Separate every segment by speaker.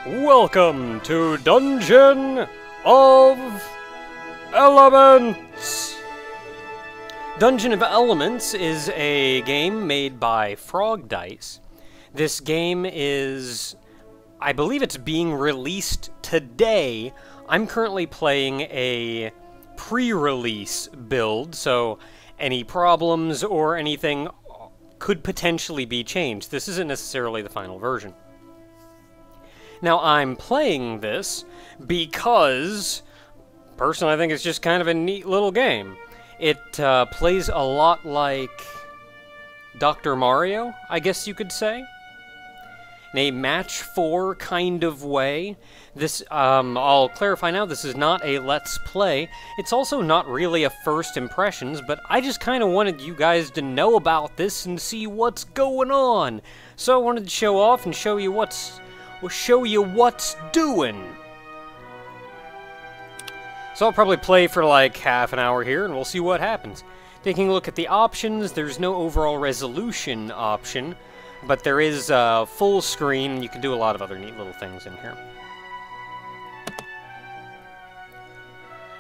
Speaker 1: Welcome to Dungeon of Elements! Dungeon of Elements is a game made by Frogdice. This game is... I believe it's being released today. I'm currently playing a pre-release build, so any problems or anything could potentially be changed. This isn't necessarily the final version. Now, I'm playing this because, personally, I think it's just kind of a neat little game. It plays a lot like Dr. Mario, I guess you could say. In a match 4 kind of way. This, I'll clarify now, this is not a Let's Play. It's also not really a first impressions, but I just kind of wanted you guys to know about this and see what's going on. So I wanted to show off and show you what's doing. So I'll probably play for like half an hour here, and we'll see what happens. Taking a look at the options, there's no overall resolution option, but there is full screen. You can do a lot of other neat little things in here.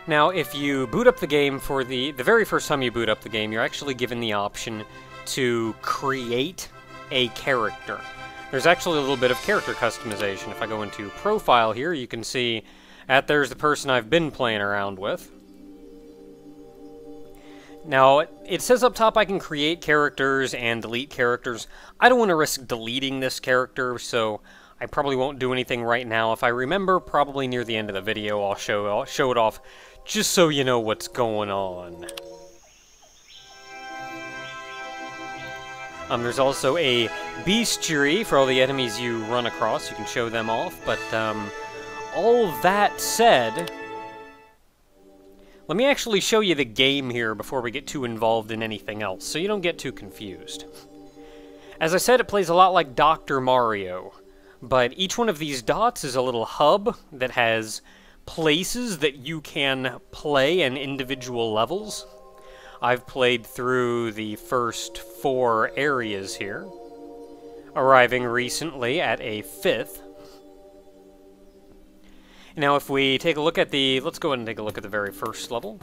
Speaker 1: Now, if you boot up the game for the very first time you boot up the game, you're actually given the option to create a character. There's actually a little bit of character customization. If I go into Profile here, you can see that there's the person I've been playing around with. Now, it says up top I can create characters and delete characters. I don't want to risk deleting this character, so I probably won't do anything right now. If I remember, probably near the end of the video, I'll show it off, just so you know what's going on. There's also a bestiary for all the enemies you run across. You can show them off, but all that said, let me actually show you the game here before we get too involved in anything else, so you don't get too confused. As I said, it plays a lot like Dr. Mario, but each one of these dots is a little hub that has places that you can play and individual levels. I've played through the first 4 areas here, arriving recently at a 5th. Now, if we take a look at let's go ahead and take a look at the very first level.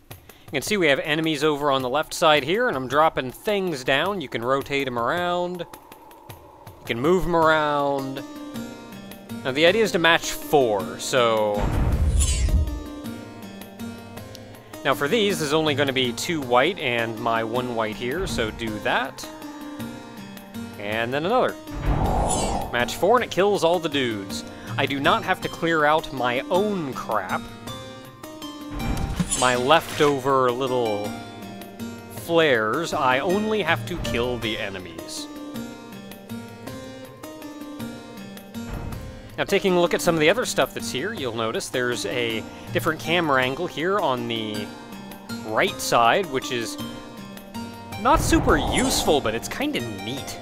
Speaker 1: You can see we have enemies over on the left side here, and I'm dropping things down. You can rotate them around. You can move them around. Now, the idea is to match 4, so... Now for these, there's only going to be 2 white and my 1 white here, so do that. And then another. Match 4 and it kills all the dudes. I do not have to clear out my own crap. My leftover little flares, I only have to kill the enemies. Now, taking a look at some of the other stuff that's here, you'll notice there's a different camera angle here on the right side, which is not super useful, but it's kind of neat.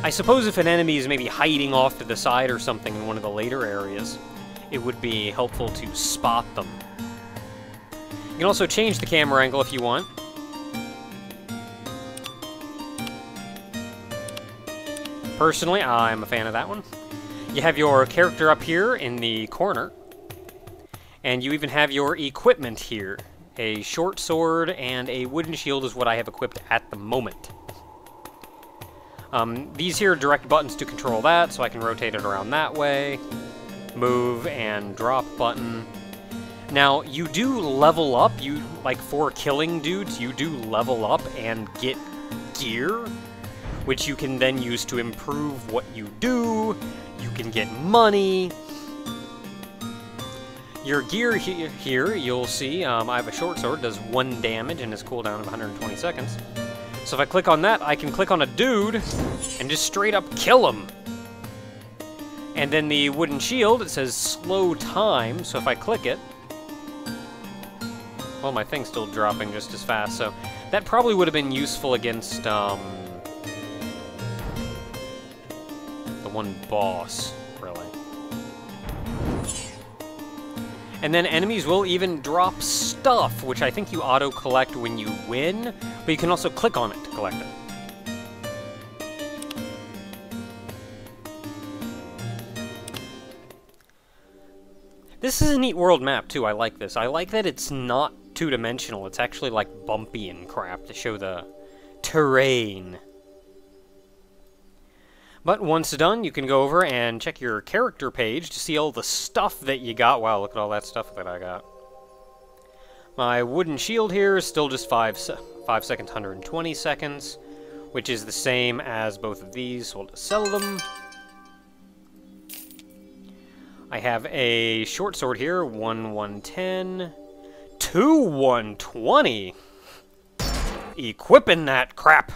Speaker 1: I suppose if an enemy is maybe hiding off to the side or something in one of the later areas, it would be helpful to spot them. You can also change the camera angle if you want. Personally, I'm a fan of that one. You have your character up here in the corner, and you even have your equipment here. A short sword and a wooden shield is what I have equipped at the moment. These here are direct buttons to control that, so I can rotate it around that way. Move and drop button. Now, you do level up. Like for killing dudes, you do level up and get gear, which you can then use to improve what you do. You can get money. Your gear here, you'll see, I have a short sword, does 1 damage and has cooldown of 120 seconds. So if I click on that, I can click on a dude and just straight up kill him. And then the wooden shield, it says slow time, so if I click it, well, my thing's still dropping just as fast, so that probably would have been useful against, the one boss, really. And then enemies will even drop stuff, which I think you auto-collect when you win, but you can also click on it to collect it. This is a neat world map, too. I like this. I like that it's not two-dimensional. It's actually, like, bumpy and crap to show the terrain. But once done, you can go over and check your character page to see all the stuff that you got. Wow, look at all that stuff that I got. My wooden shield here is still just 5 seconds, 120 seconds, which is the same as both of these, so we'll just sell them. I have a short sword here, 110, 120. Equipping that crap.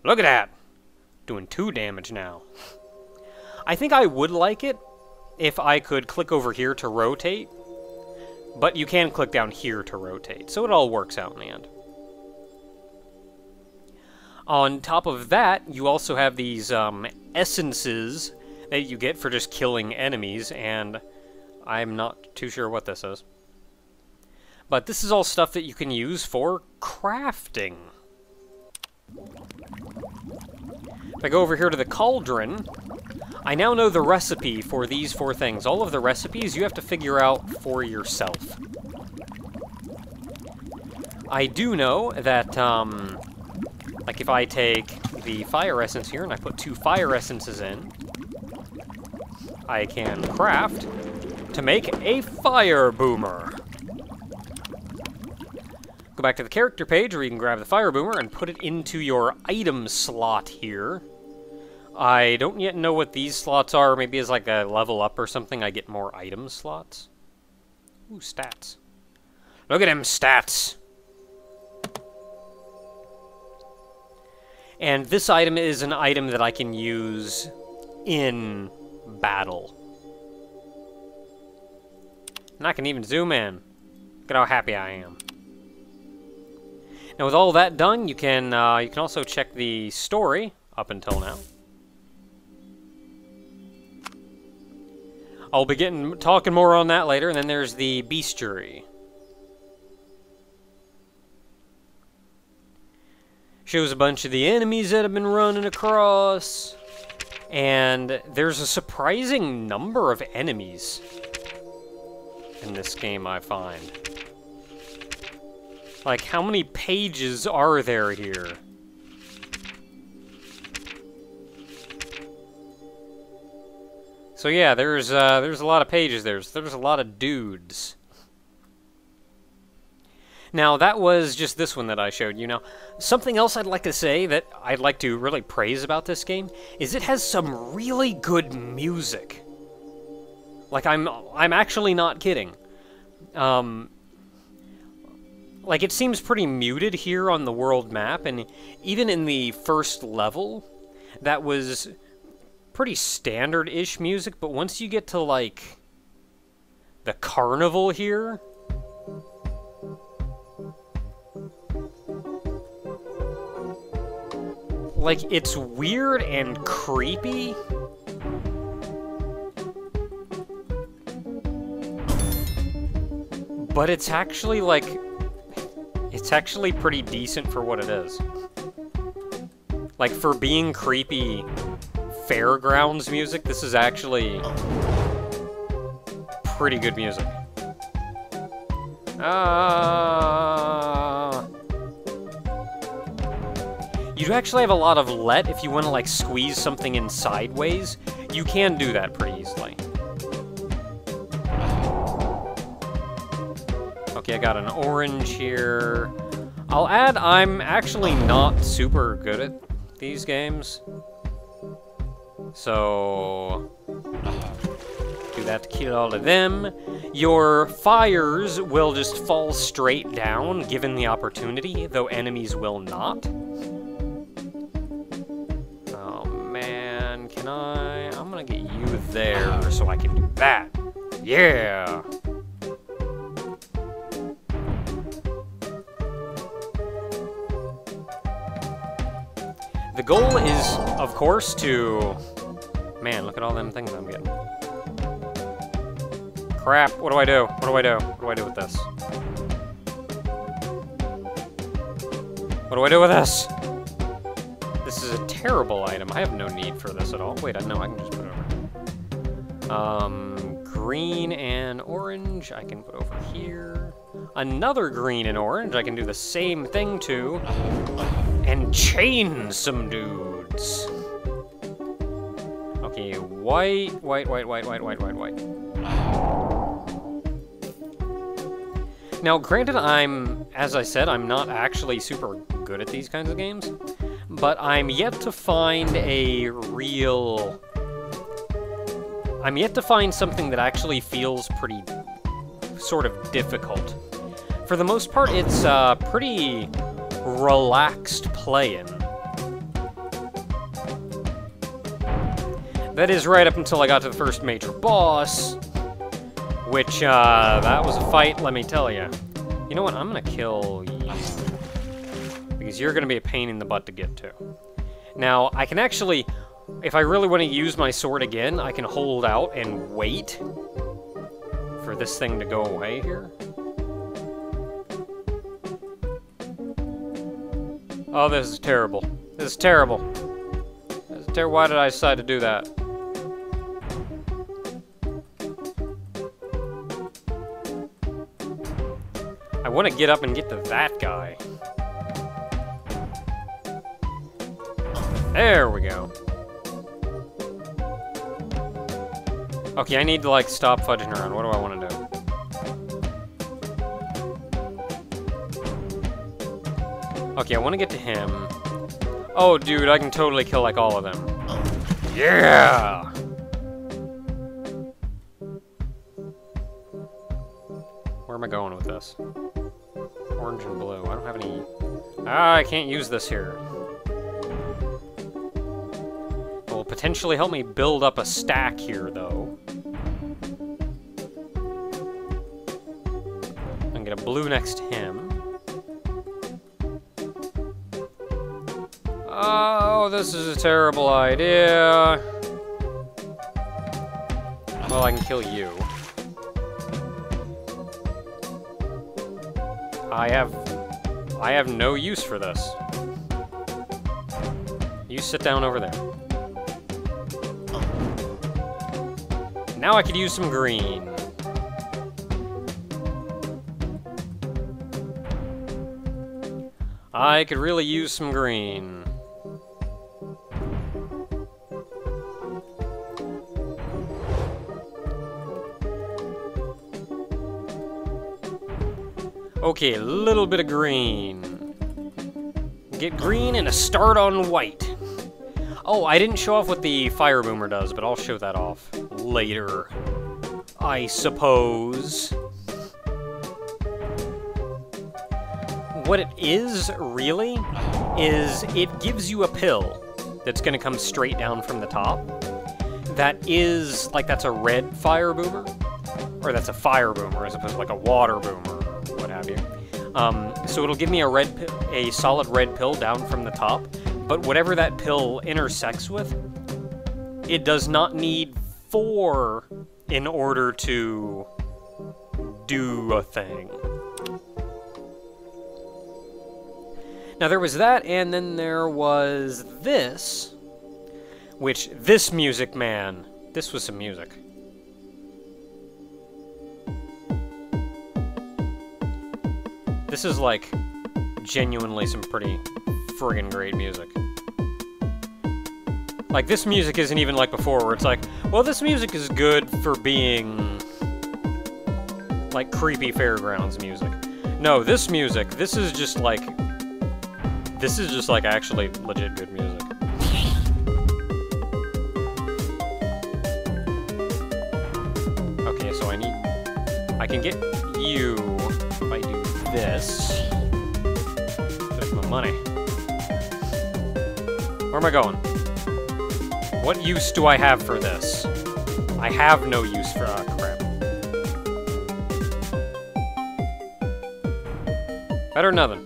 Speaker 1: Look at that. Doing 2 damage now. I think I would like it if I could click over here to rotate, but you can click down here to rotate, so it all works out in the end. On top of that, you also have these essences that you get for just killing enemies, and I'm not too sure what this is. But this is all stuff that you can use for crafting. If I go over here to the cauldron, I now know the recipe for these 4 things. All of the recipes you have to figure out for yourself. I do know that, like if I take the fire essence here and I put 2 fire essences in, I can craft to make a fire boomer. Go back to the character page where you can grab the fire boomer and put it into your item slot here. I don't yet know what these slots are. Maybe as like a level up or something, I get more item slots. Ooh, stats. Look at them stats! And this item is an item that I can use in battle. And I can even zoom in. Look at how happy I am. Now with all that done, you can also check the story up until now. I'll be talking more on that later, and then there's the bestiary. Shows a bunch of the enemies that have been running across. And there's a surprising number of enemies in this game, I find. Like, how many pages are there here? So yeah, there's a lot of pages. There's a lot of dudes. Now, that was just this one that I showed you. Now, something else I'd like to say that I'd like to really praise about this game is it has some really good music. Like, I'm actually not kidding. Like, it seems pretty muted here on the world map, and even in the first level, that was pretty standard-ish music, but once you get to, like, the carnival here, like, it's weird and creepy. But it's actually, like, it's actually pretty decent for what it is. Like, for being creepy fairgrounds music, this is actually pretty good music. You actually have a lot of let if you want to, like, squeeze something in sideways. You can do that pretty easily. Okay, I got an orange here. I'll add, I'm actually not super good at these games. So, do that to kill all of them. Your fires will just fall straight down, given the opportunity, though enemies will not. Oh man, can I? I'm gonna get you there so I can do that. Yeah! The goal is, of course, to... Man, look at all them things I'm getting. Crap, what do I do? What do I do? What do I do with this? What do I do with this? This is a terrible item. I have no need for this at all. Wait, no, I can just put it over. green and orange I can put over here. Another green and orange I can do the same thing to. And chain some dudes. Okay, white. Now, granted, as I said, I'm not actually super good at these kinds of games, but I'm yet to find something that actually feels pretty sort of difficult. For the most part, it's pretty relaxed playing. That is right up until I got to the first major boss, which, that was a fight, let me tell you. You know what, I'm gonna kill you, because you're gonna be a pain in the butt to get to. Now, I can actually, if I really want to use my sword again, I can hold out and wait for this thing to go away here. Oh, this is terrible. This is terrible. Why did I decide to do that? I want to get up and get to that guy. There we go. Okay, I need to, like, stop fudging around. What do I want to do? Okay, I want to get to him. Oh, dude, I can totally kill, like, all of them. Yeah! Where am I going with this? Orange and blue. I don't have any... Ah, I can't use this here. It will potentially help me build up a stack here, though. I'm gonna get a blue next to him. Oh, this is a terrible idea. Well, I can kill you. I have no use for this. You sit down over there. Now I could use some green. I could really use some green. Okay, a little bit of green. Get green and a start on white. Oh, I didn't show off what the fire boomer does, but I'll show that off later, I suppose. What it is, really, is it gives you a pill that's gonna come straight down from the top. That is, like, that's a red fire boomer. Or that's a fire boomer as opposed to, like, a water boomer. What have you. So it'll give me a solid red pill down from the top, but whatever that pill intersects with, it does not need 4 in order to do a thing. Now there was that, and then there was this, which, this music, man, this was some music. This is, like, genuinely some pretty friggin' great music. Like, this music isn't even like before, where it's like, well, this music is good for being, like, creepy fairgrounds music. No, this music, this is just, like, actually legit good music. Okay, so I can get you if I do this. There's my money. Where am I going? What use do I have for this? I have no use for, crap. Better than nothing.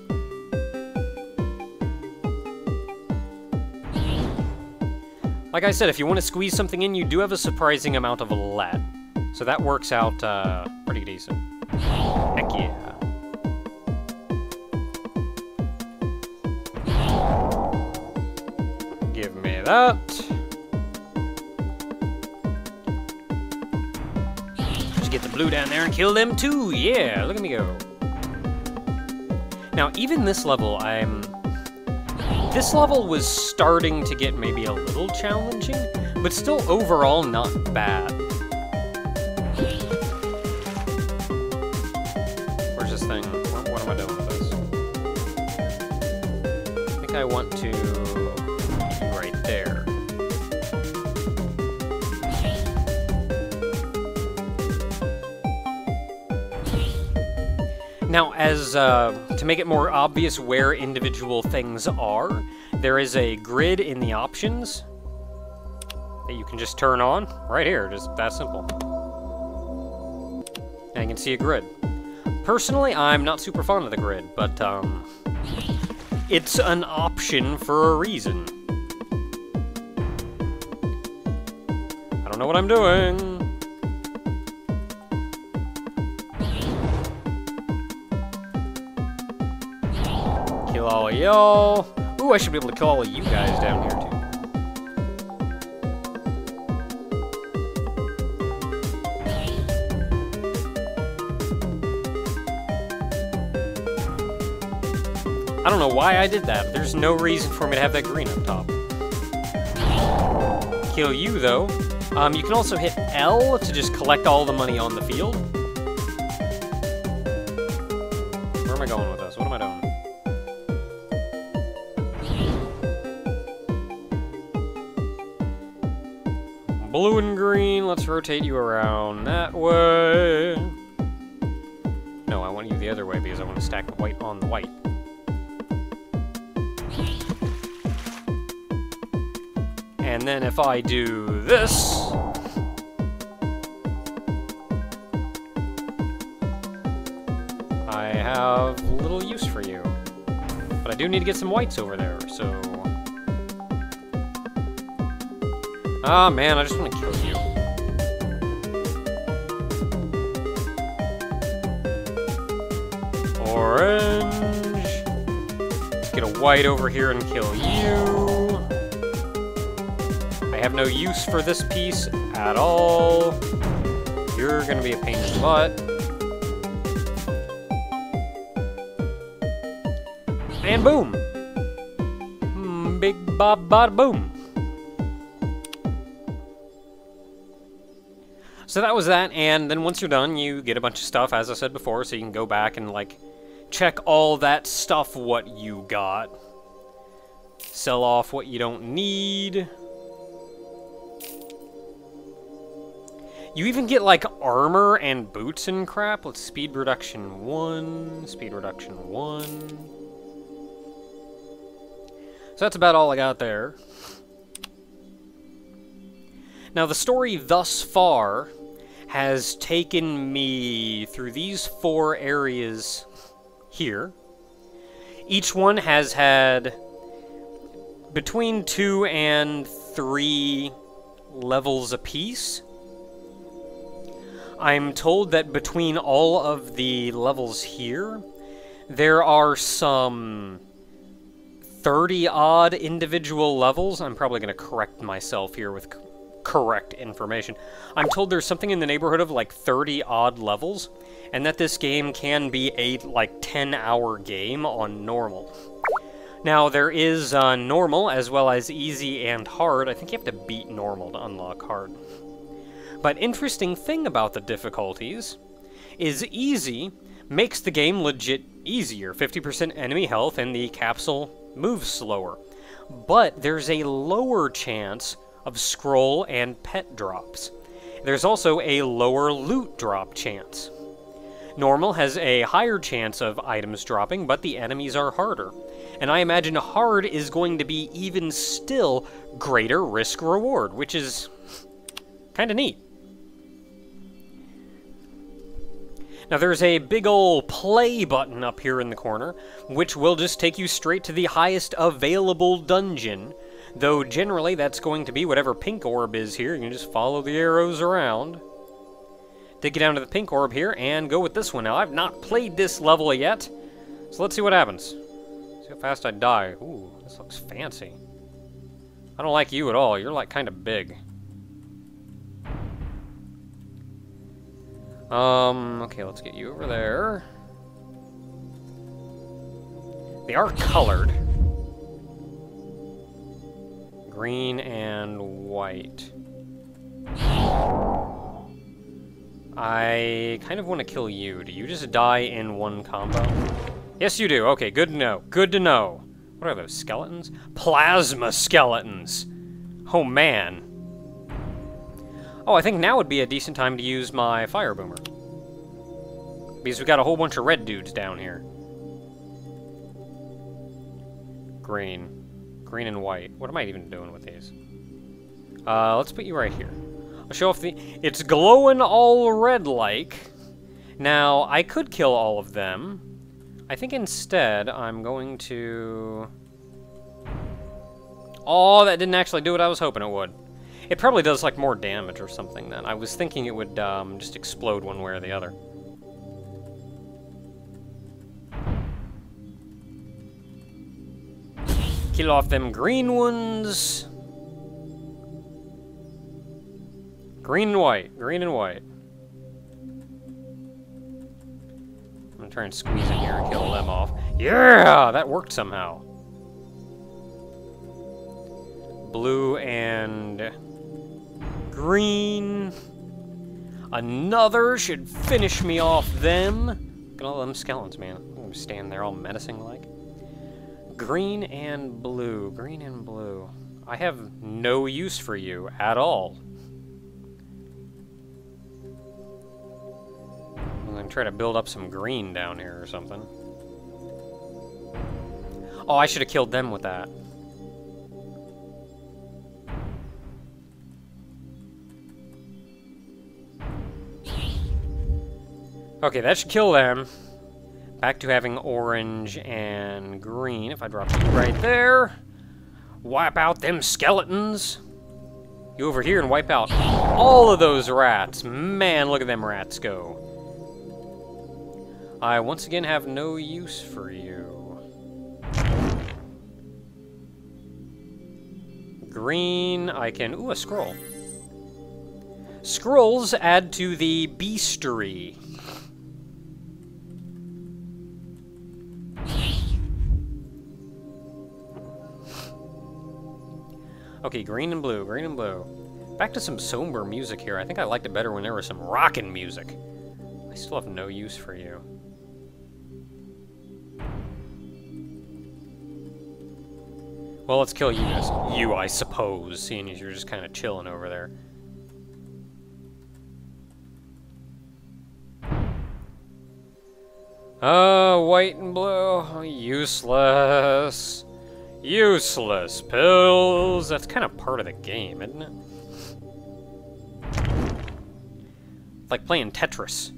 Speaker 1: Like I said, if you want to squeeze something in, you do have a surprising amount of lead. So that works out, pretty decent. Heck yeah. Give me that. get the blue down there and kill them too. Yeah, look at me go. Now, even this level, this level was starting to get maybe a little challenging, but still overall not bad. Where's this thing? What am I doing with this? I think I want to be right there. Now, as to make it more obvious where individual things are, there is a grid in the options that you can just turn on right here, just that simple. And you can see a grid. Personally, I'm not super fond of the grid, but it's an option for a reason. I don't know what I'm doing. Kill all of y'all. Ooh, I should be able to kill all of you guys down here, too. I don't know why I did that. There's no reason for me to have that green up top. Kill you, though. You can also hit L to just collect all the money on the field. Where am I going with this? What am I doing? Blue and green, let's rotate you around that way. No, I want you the other way because I want to stack the white on the white. And then if I do this, I have little use for you. But I do need to get some whites over there, so... Ah, man, I just want to kill you. Orange. Let's get a white over here and kill you. I have no use for this piece at all. You're gonna be a pain in the butt. And boom! Big bob bada boom. So that was that, and then once you're done, you get a bunch of stuff, as I said before, so you can go back and, like, check all that stuff what you got. Sell off what you don't need. You even get, like, armor and boots and crap. Let's speed reduction 1, speed reduction 1. So that's about all I got there. Now, the story thus far has taken me through these 4 areas here. Each one has had between 2 and 3 levels apiece. I'm told that between all of the levels here, there are some 30-odd individual levels. I'm probably going to correct myself here with correct information. I'm told there's something in the neighborhood of like 30-odd levels, and that this game can be a like 10-hour game on normal. Now, there is normal as well as easy and hard. I think you have to beat normal to unlock hard. But interesting thing about the difficulties is easy makes the game legit easier. 50% enemy health and the capsule moves slower. But there's a lower chance of scroll and pet drops. There's also a lower loot drop chance. Normal has a higher chance of items dropping, but the enemies are harder. And I imagine hard is going to be even still greater risk-reward, which is kind of neat. Now there's a big ol' play button up here in the corner, which will just take you straight to the highest available dungeon, though generally that's going to be whatever pink orb is here. You can just follow the arrows around to get down to the pink orb here and go with this one. Now I've not played this level yet, so let's see what happens. See how fast I die. Ooh, this looks fancy. I don't like you at all. You're like kind of big. Okay, let's get you over there. They are colored. Green and white. I kind of want to kill you. Do you just die in one combo? Yes, you do. Okay, good to know. Good to know. What are those, skeletons? Plasma skeletons! Oh, man. Oh, I think now would be a decent time to use my fire boomer. Because we got a whole bunch of red dudes down here. Green. Green and white. What am I even doing with these? Let's put you right here. I'll show off the... It's glowing all red-like. Now, I could kill all of them. I think instead, I'm going to... Oh, that didn't actually do what I was hoping it would. It probably does, like, more damage or something, then. I was thinking it would, just explode one way or the other. Kill off them green ones. Green and white. Green and white. I'm gonna try and squeeze in here and kill them off. Yeah! That worked somehow. Blue and... green. Another should finish me off them. Look at all them skeletons, man. I'm standing there all menacing-like. Green and blue. Green and blue. I have no use for you at all. I'm gonna try to build up some green down here or something. Oh, I should have killed them with that. Okay, that should kill them. Back to having orange and green. If I drop you right there. Wipe out them skeletons. You over here and wipe out all of those rats. Man, look at them rats go. I once again have no use for you. Green, I can... Ooh, a scroll. Scrolls add to the beastery. Okay, green and blue, green and blue. Back to some somber music here. I think I liked it better when there was some rockin' music. I still have no use for you. Well, let's kill you guys. You, I suppose, seeing as you're just kind of chilling over there. White and blue. Useless. Useless pills. That's kind of part of the game, isn't it? Like playing Tetris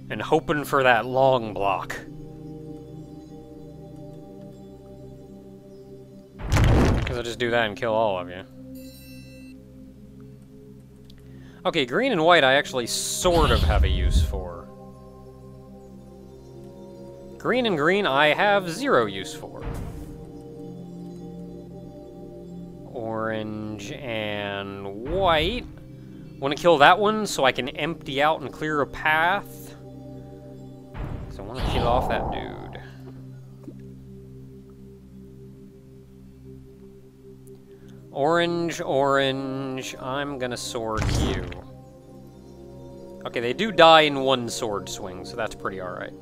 Speaker 1: and hoping for that long block. Because I'll just do that and kill all of you. Okay, green and white I actually sort of have a use for. Green and green I have zero use for. Orange and white. Want to kill that one so I can empty out and clear a path. Because I want to kill off that dude. Orange, orange. I'm gonna sword you. Okay, they do die in one sword swing, so that's pretty alright.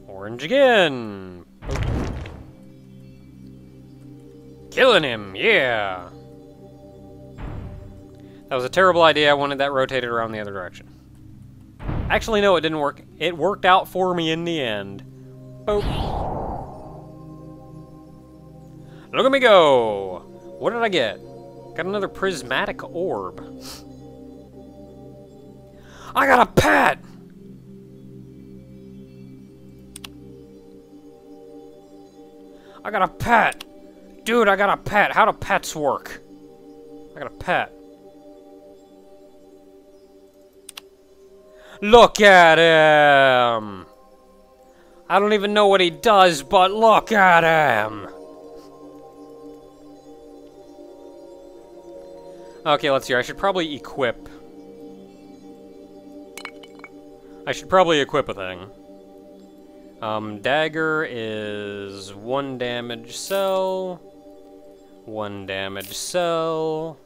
Speaker 1: Orange again. Oh. Killing him, yeah. That was a terrible idea. I wanted that rotated around the other direction. Actually, no, it didn't work. It worked out for me in the end. Boop. Look at me go! What did I get? Got another prismatic orb. I got a pet! I got a pet! Dude, I got a pet! How do pets work? I got a pet. Look at him! I don't even know what he does, but look at him! Okay, let's see. I should probably equip I should probably equip a thing. Dagger is 1 damage cell. 1 damage cell.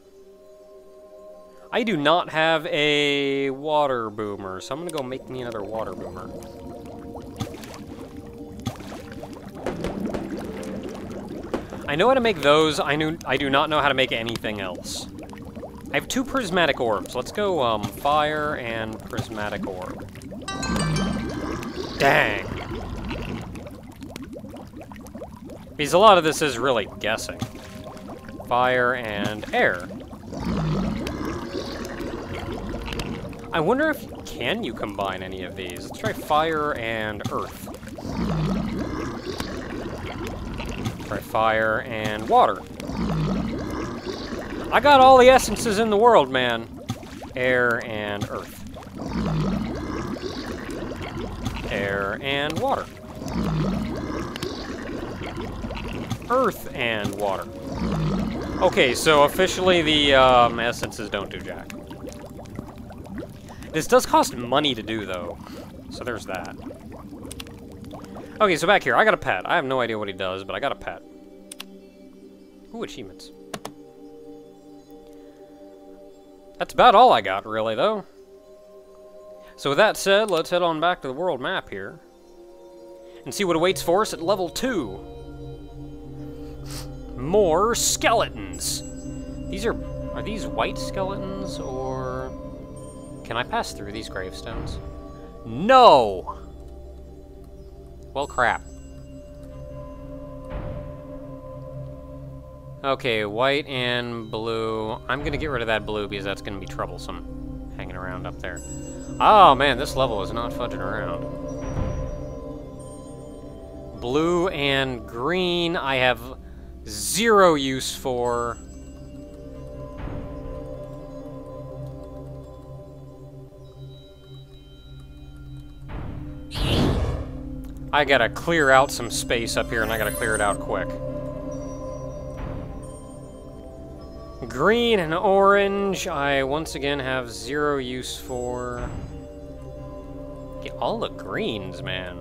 Speaker 1: I do not have a water boomer, so I'm gonna go make me another water boomer. I know how to make those. I do not know how to make anything else. I have 2 prismatic orbs. Let's go fire and prismatic orb. Dang. Because a lot of this is really guessing. Fire and air. I wonder if can you combine any of these. Let's try fire and earth. Try fire and water. I got all the essences in the world, man. Air and earth. Air and water. Earth and water. Okay, so officially the essences don't do jack. This does cost money to do, though. So there's that. Okay, so back here, I got a pet. I have no idea what he does, but I got a pet. Ooh, achievements. That's about all I got, really, though. So with that said, let's head on back to the world map here. And see what awaits for us at level 2. More skeletons. These are these white skeletons, or... Can I pass through these gravestones? No! Well, crap. Okay, white and blue. I'm gonna get rid of that blue because that's gonna be troublesome. Hanging around up there. Oh man, this level is not fudging around. Blue and green I have 0 use for. I gotta clear out some space up here, and I gotta clear it out quick. Green and orange, I once again have 0 use for. Get all the greens, man.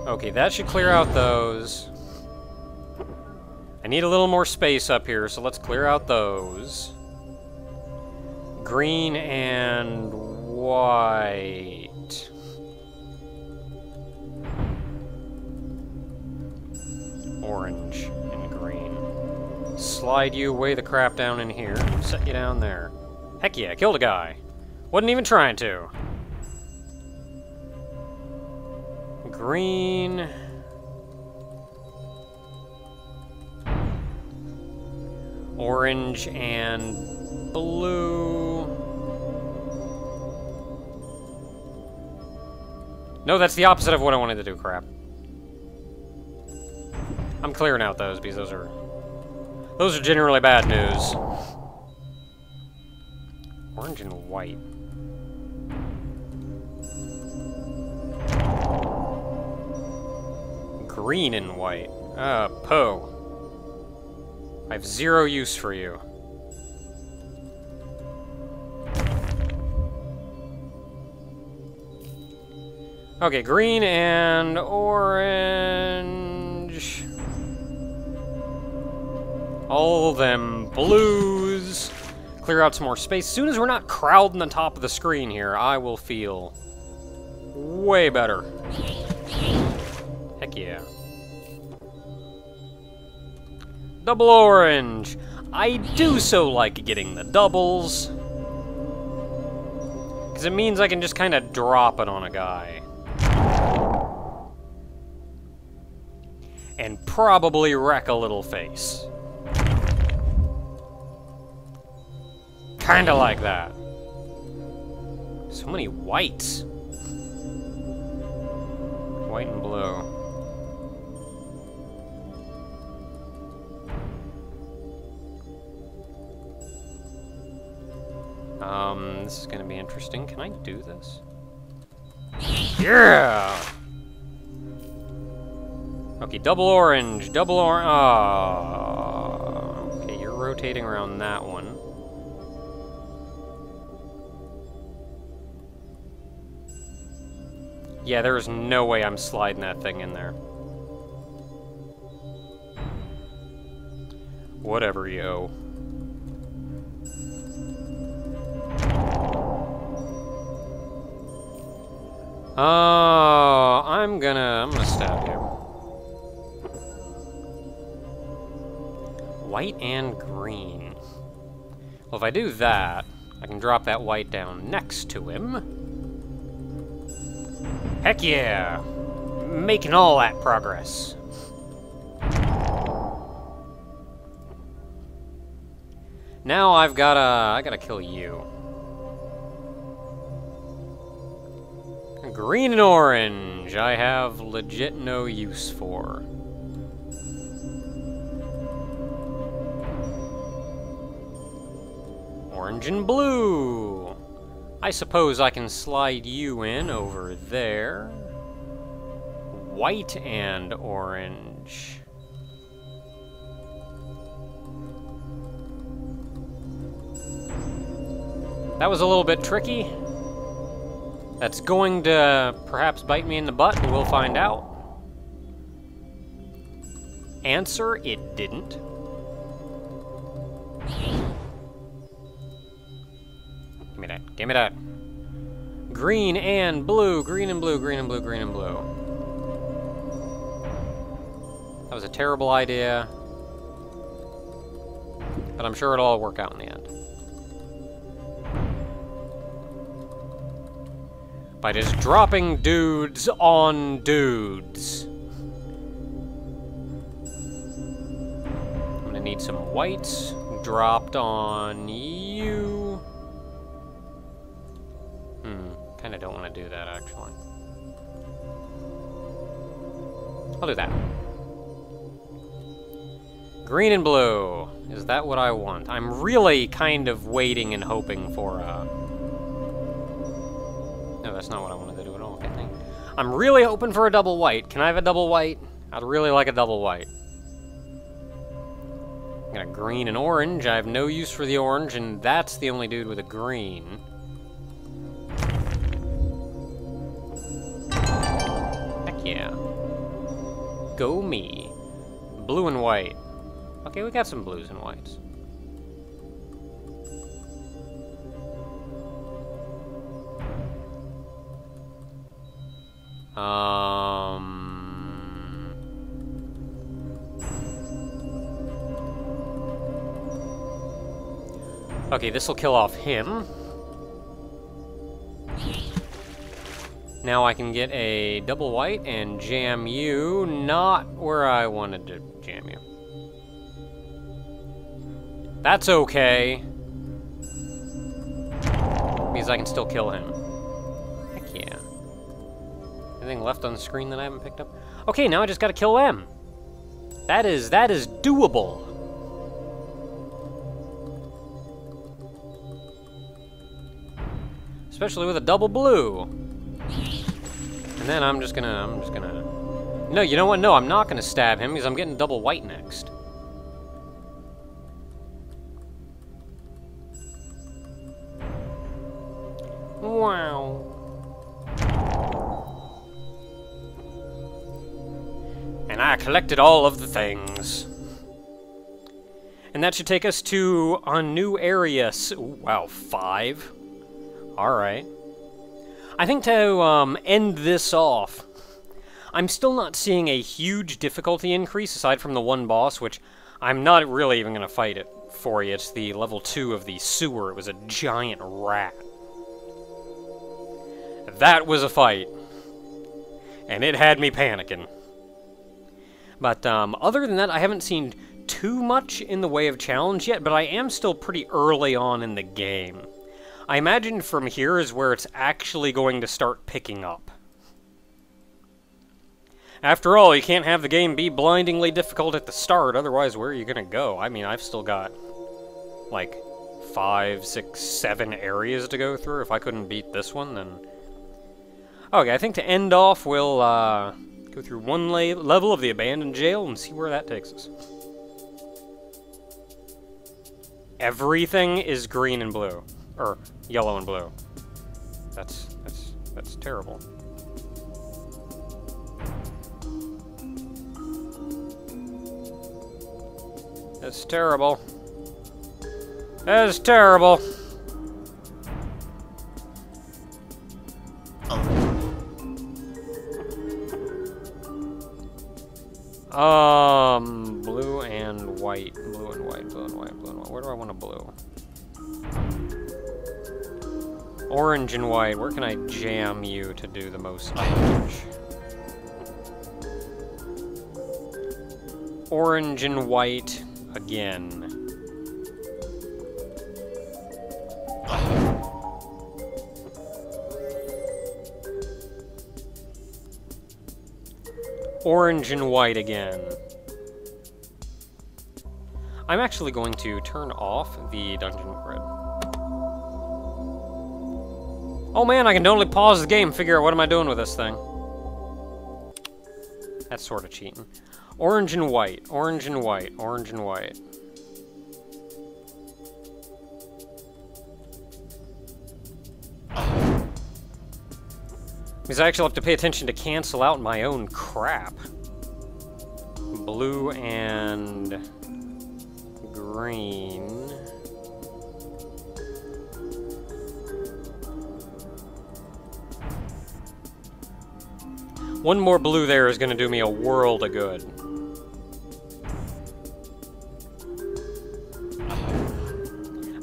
Speaker 1: Okay, that should clear out those. I need a little more space up here, so let's clear out those. Green and white. Orange and green. Slide you way the crap down in here. Set you down there. Heck yeah, killed a guy. Wasn't even trying to. Green. Orange and blue. No, that's the opposite of what I wanted to do, crap. I'm clearing out those because those are generally bad news. Orange and white. Green and white. Poe. I have 0 use for you. Okay, green and orange. All them blues. Clear out some more space. As soon as we're not crowding the top of the screen here, I will feel way better. Heck yeah. Double orange. I do so like getting the doubles. Because it means I can just kind of drop it on a guy. And probably wreck a little face. Kinda like that. So many whites. White and blue. This is gonna be interesting. Can I do this? Yeah! Okay, double orange, double orange. Oh. Okay, you're rotating around that one. Yeah, there is no way I'm sliding that thing in there. Whatever, yo. Oh, I'm gonna stab you. White and green. Well, if I do that, I can drop that white down next to him. Heck yeah! Making all that progress. Now I gotta kill you. Green and orange, I have legit no use for. Orange and blue. I suppose I can slide you in over there. White and orange. That was a little bit tricky. That's going to perhaps bite me in the butt, but we'll find out. Answer, it didn't. Give me that. Give me that. Green and blue. Green and blue. Green and blue. Green and blue. That was a terrible idea. But I'm sure it'll all work out in the end. By just dropping dudes on dudes. I'm gonna need some whites dropped on you. Kinda don't want to do that, actually. I'll do that. Green and blue. Is that what I want? I'm really kind of waiting and hoping for a... No, that's not what I wanted to do at all, I think. I'm really hoping for a double white. Can I have a double white? I'd really like a double white. I got a green and orange. I have no use for the orange, and that's the only dude with a green. Heck yeah. Go me. Blue and white. Okay, we got some blues and whites. Okay, this will kill off him. Now I can get a double white and jam you, not where I wanted to jam you. That's okay. Means I can still kill him. Heck yeah. Anything left on the screen that I haven't picked up? Okay, now I just gotta kill them. That is doable. Especially with a double blue. And then I'm just gonna... No, you know what? No, I'm not gonna stab him because I'm getting double white next. Wow. And I collected all of the things. And that should take us to a new area. Ooh, wow, 5. Alright. I think to end this off, I'm still not seeing a huge difficulty increase aside from the one boss, which I'm not really even going to fight it for you. It's the level 2 of the sewer. It was a giant rat. That was a fight. And it had me panicking. But other than that, I haven't seen too much in the way of challenge yet, but I am still pretty early on in the game. I imagine from here is where it's actually going to start picking up. After all, you can't have the game be blindingly difficult at the start, otherwise where are you gonna go? I mean, I've still got, like, 5, 6, 7 areas to go through. If I couldn't beat this one, then... Okay, I think to end off, we'll Go through one level of the abandoned jail and see where that takes us. Everything is green and blue. Or yellow and blue. That's terrible. That's terrible. That's terrible. Blue and white. Blue and white, blue and white, blue and white. Where do I want a blue? Orange and white. Where can I jam you to do the most damage? Orange and white again. Orange and white again. I'm actually going to turn off the dungeon grid. Oh man, I can totally pause the game and figure out what am I doing with this thing. That's sort of cheating. Orange and white, orange and white, orange and white. Because I actually have to pay attention to cancel out my own crap. Blue and green. One more blue there is going to do me a world of good.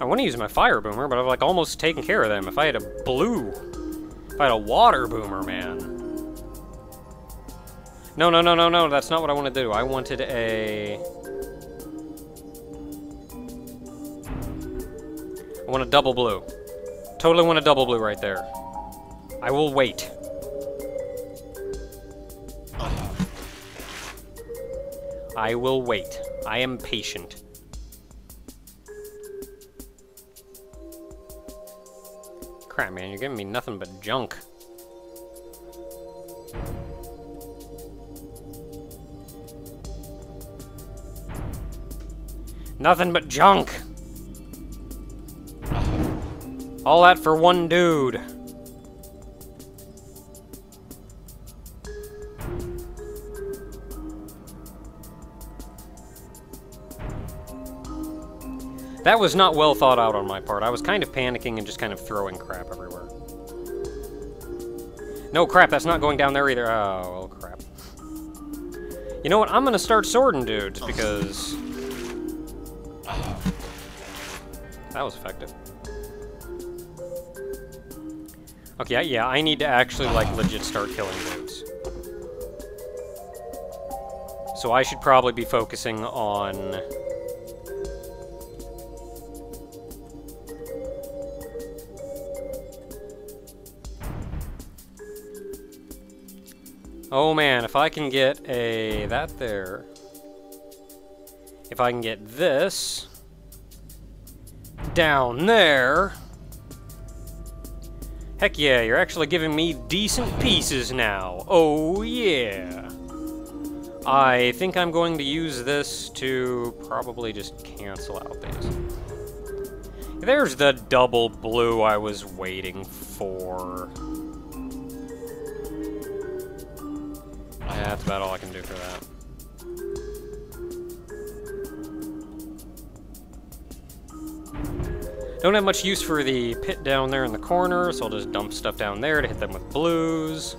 Speaker 1: I want to use my fire boomer, but I've like almost taken care of them. If I had a blue... If I had a water boomer, man. No, no, no, no, no, that's not what I want to do. I wanted a... I want a double blue. Totally want a double blue right there. I will wait. I will wait. I am patient. Crap, man, you're giving me nothing but junk. Nothing but junk! All that for one dude. That was not well thought out on my part. I was kind of panicking and just kind of throwing crap everywhere. No, crap, that's not going down there either. Oh, well, crap. You know what? I'm gonna start swording dudes, because... That was effective. Okay, yeah, I need to actually, like, legit start killing dudes. So I should probably be focusing on... Oh man, if I can get that there. If I can get this down there. Heck yeah, you're actually giving me decent pieces now. Oh yeah. I think I'm going to use this to probably just cancel out these. There's the double blue I was waiting for. That's about all I can do for that. Don't have much use for the pit down there in the corner, so I'll just dump stuff down there to hit them with blues.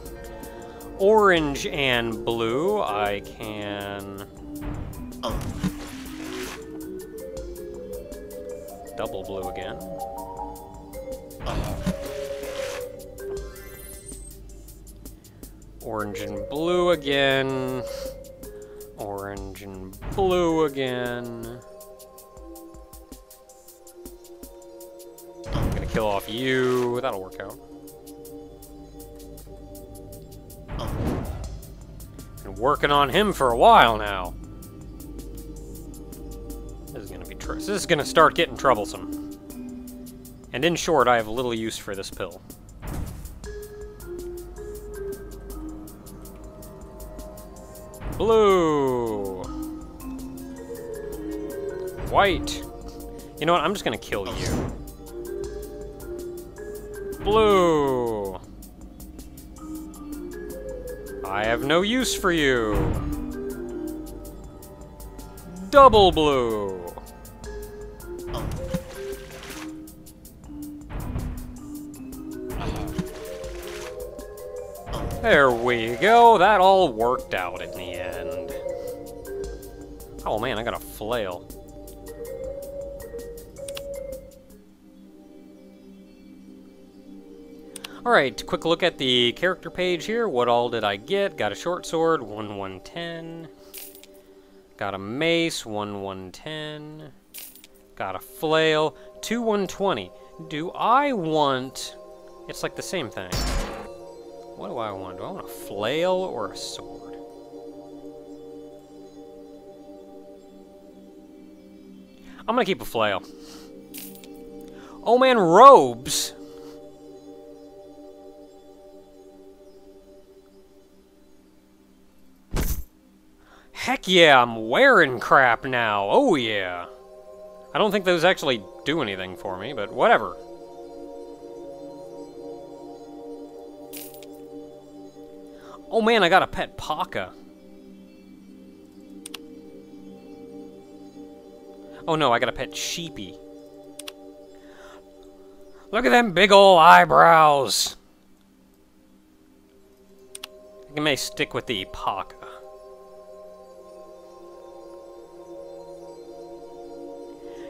Speaker 1: Orange and blue, I can... Double blue again. Orange and blue again. Orange and blue again. I'm gonna kill off you. That'll work out. Been working on him for a while now. This is gonna be this is gonna start getting troublesome. And in short, I have little use for this pill. Blue. White. You know what? I'm just gonna kill you. Blue. I have no use for you. Double blue. There we go. That all worked out in the end. Oh man, I got a flail. Alright, quick look at the character page here. What all did I get? Got a short sword, 1/110. Got a mace, 1/110. Got a flail, 2/120. Do I want... It's like the same thing. What do I want? Do I want a flail or a sword? I'm gonna keep a flail. Oh man, robes! Heck yeah, I'm wearing crap now. Oh yeah. I don't think those actually do anything for me, but whatever. Oh man, I got a pet Paka. Oh no, I got a pet Sheepy. Look at them big ol' eyebrows. I think I may stick with the Paka.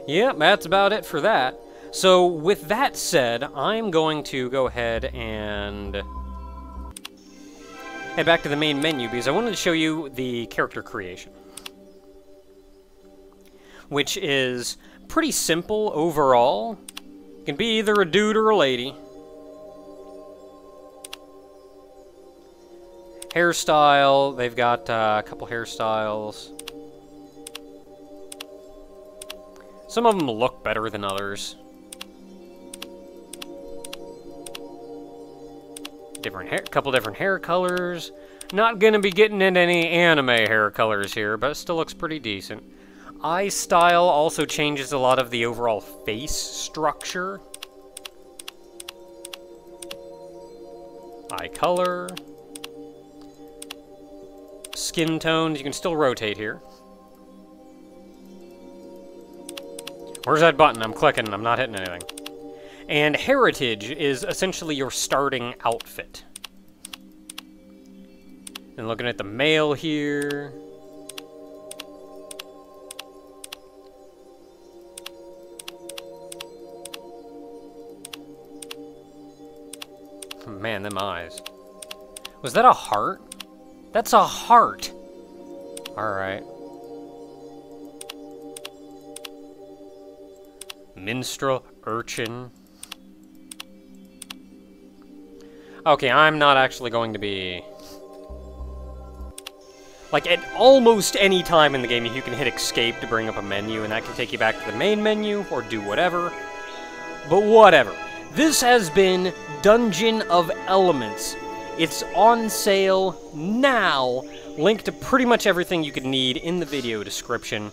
Speaker 1: Yep, that's about it for that. So, with that said, I'm going to go ahead and head back to the main menu because I wanted to show you the character creation, which is pretty simple overall. It can be either a dude or a lady. Hairstyle, they've got a couple hairstyles. Some of them look better than others. Couple different hair colors. Not gonna be getting into any anime hair colors here, but it still looks pretty decent. Eye style also changes a lot of the overall face structure. Eye color. Skin tones, you can still rotate here. Where's that button? I'm clicking, I'm not hitting anything. And heritage is essentially your starting outfit. And looking at the male here. Man, them eyes. Was that a heart? That's a heart! Alright. Minstrel, urchin. Okay, I'm not actually going to be... Like, at almost any time in the game, you can hit escape to bring up a menu, and that can take you back to the main menu, or do whatever. But whatever. This has been Dungeon of Elements. It's on sale now. Link to pretty much everything you could need in the video description.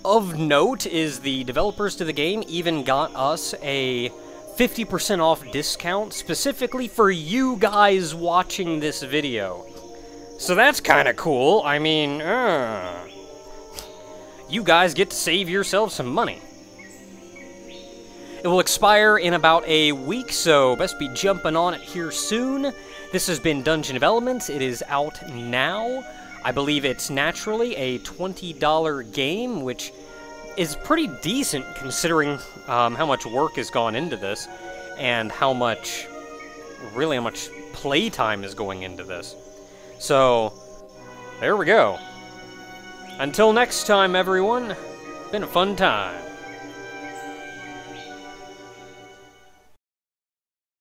Speaker 1: Of note is the developers to the game even got us a 50% off discount specifically for you guys watching this video. So that's kind of cool. I mean, you guys get to save yourselves some money. It will expire in about a week, so best be jumping on it here soon. This has been Dungeon of Elements. It is out now. I believe it's naturally a $20 game, which is pretty decent considering how much work has gone into this and how much playtime is going into this. So, there we go. Until next time, everyone, been a fun time.